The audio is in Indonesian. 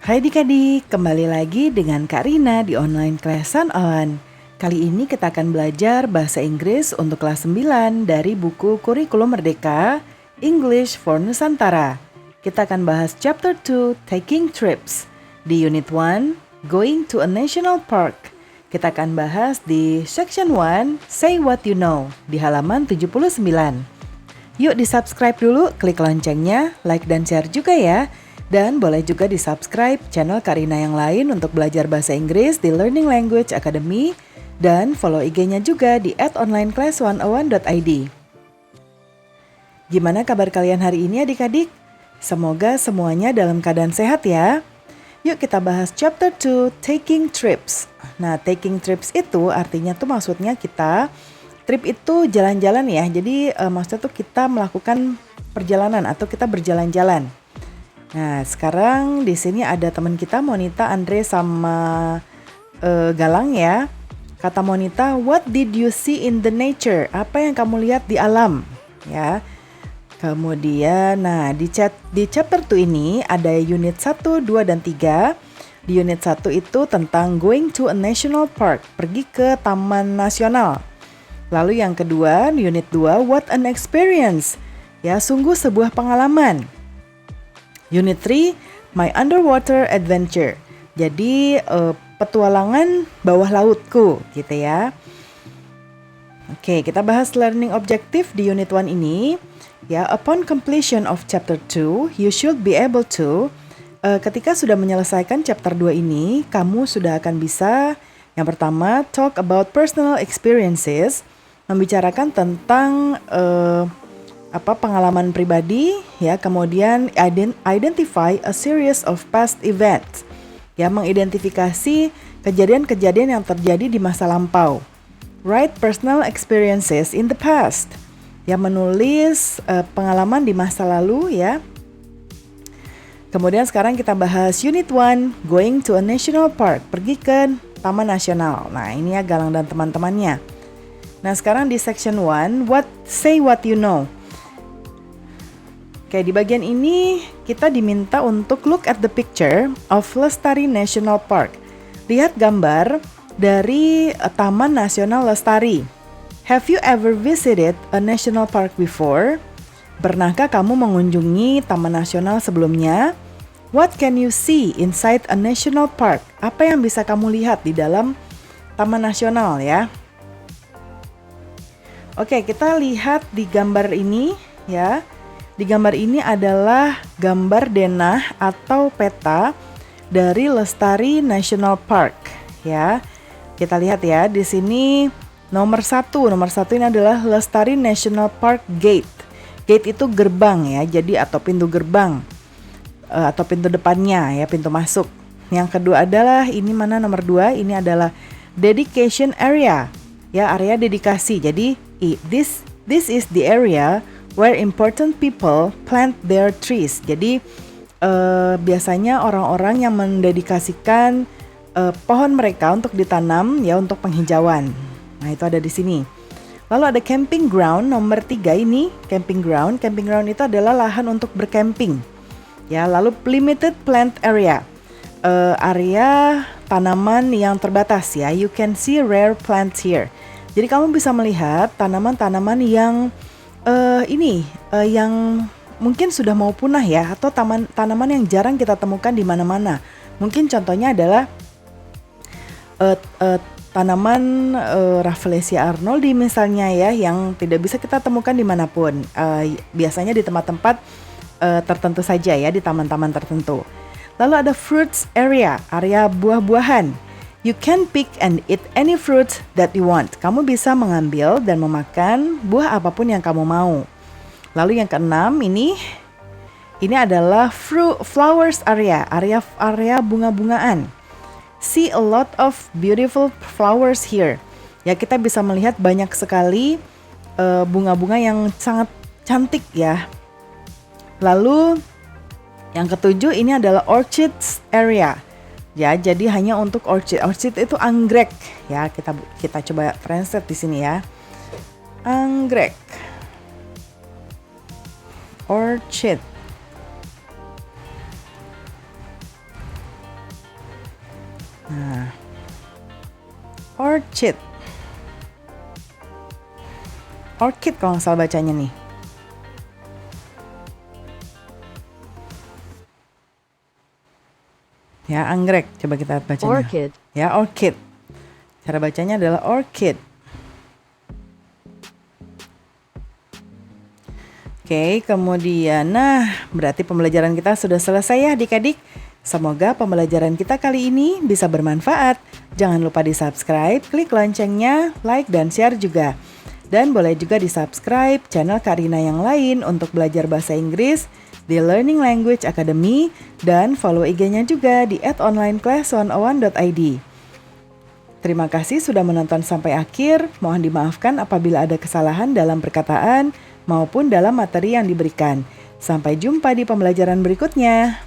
Hai adik-adik, kembali lagi dengan Kak Rina di online Lesson On. Kali ini kita akan belajar bahasa Inggris untuk kelas 9 dari buku Kurikulum Merdeka, English for Nusantara. Kita akan bahas Chapter 2, Taking Trips. Di Unit 1, Going to a National Park. Kita akan bahas di Section 1, Say What You Know, di halaman 79. Yuk di-subscribe dulu, klik loncengnya, like dan share juga ya. Dan boleh juga di-subscribe channel Karina yang lain untuk belajar bahasa Inggris di Learning Language Academy dan follow IG-nya juga di @onlineclass101.id. Gimana kabar kalian hari ini adik-adik? Semoga semuanya dalam keadaan sehat ya. Yuk kita bahas Chapter 2, Taking Trips. Nah, taking trips itu artinya tuh maksudnya kita, trip itu jalan-jalan ya. Jadi maksudnya tuh kita melakukan perjalanan atau kita berjalan-jalan. Nah, sekarang di sini ada teman kita Monita, Andre sama Galang ya. Kata Monita, what did you see in the nature? Apa yang kamu lihat di alam? Ya. Kemudian, nah di chapter 2 ini ada unit 1, 2, dan 3. Di unit 1 itu tentang going to a national park, pergi ke taman nasional. Lalu yang kedua, unit 2, what an experience. Ya, sungguh sebuah pengalaman. Unit 3, My Underwater Adventure. Jadi petualangan bawah lautku gitu ya. Oke, kita bahas learning objective di unit 1 ini. Ya, upon completion of chapter 2, you should be able to ketika sudah menyelesaikan chapter 2 ini, kamu sudah akan bisa yang pertama, talk about personal experiences, membicarakan tentang pengalaman pribadi ya, kemudian identify a series of past events ya, mengidentifikasi kejadian-kejadian yang terjadi di masa lampau. Write personal experiences in the past ya, menulis pengalaman di masa lalu ya. Kemudian sekarang kita bahas unit 1, going to a national park, pergi ke taman nasional. Nah, ini ya Galang dan teman-temannya. Nah, sekarang di section 1, say what you know. Oke, di bagian ini kita diminta untuk look at the picture of Lestari National Park. Lihat gambar dari Taman Nasional Lestari. Have you ever visited a national park before? Pernahkah kamu mengunjungi Taman Nasional sebelumnya? What can you see inside a national park? Apa yang bisa kamu lihat di dalam Taman Nasional ya? Oke, kita lihat di gambar ini ya. Di gambar ini adalah gambar denah atau peta dari Lestari National Park ya. Kita lihat ya, di sini nomor 1 ini adalah Lestari National Park Gate. Gate itu gerbang ya, jadi atau pintu gerbang atau pintu depannya ya, pintu masuk. Yang kedua adalah ini mana nomor 2, ini adalah dedication area ya, area dedikasi. Jadi this is the area where important people plant their trees. Jadi biasanya orang-orang yang mendedikasikan pohon mereka untuk ditanam ya, untuk penghijauan. Nah, itu ada di sini. Lalu ada camping ground nomor 3 ini, camping ground. Camping ground itu adalah lahan untuk bercamping. Ya, lalu limited plant area. Area tanaman yang terbatas ya. You can see rare plants here. Jadi kamu bisa melihat tanaman-tanaman yang yang mungkin sudah mau punah ya, atau tanaman yang jarang kita temukan di mana-mana. Mungkin contohnya adalah tanaman Rafflesia arnoldi misalnya ya, yang tidak bisa kita temukan dimanapun. Biasanya di tempat-tempat tertentu saja ya, di taman-taman tertentu. Lalu ada fruits area, area buah-buahan. You can pick and eat any fruit that you want. Kamu bisa mengambil dan memakan buah apapun yang kamu mau. Lalu yang keenam ini adalah flowers area, area bunga-bungaan. See a lot of beautiful flowers here. Ya, kita bisa melihat banyak sekali bunga-bunga yang sangat cantik ya. Lalu yang ketujuh ini adalah orchids area. Ya, jadi hanya untuk orchid. Orchid itu anggrek ya. Kita coba translate di sini ya. Anggrek. Orchid. Nah, orchid. Orchid kalau nggak salah bacanya nih. Ya, anggrek. Coba kita bacanya. Orchid. Ya, orchid. Cara bacanya adalah orchid. Oke, kemudian berarti pembelajaran kita sudah selesai ya adik-adik. Semoga pembelajaran kita kali ini bisa bermanfaat. Jangan lupa di-subscribe, klik loncengnya, like dan share juga. Dan boleh juga di-subscribe channel Karina yang lain untuk belajar bahasa Inggris di Learning Language Academy dan follow IG-nya juga di @onlineclass101.id. Terima kasih sudah menonton sampai akhir. Mohon dimaafkan apabila ada kesalahan dalam perkataan maupun dalam materi yang diberikan. Sampai jumpa di pembelajaran berikutnya.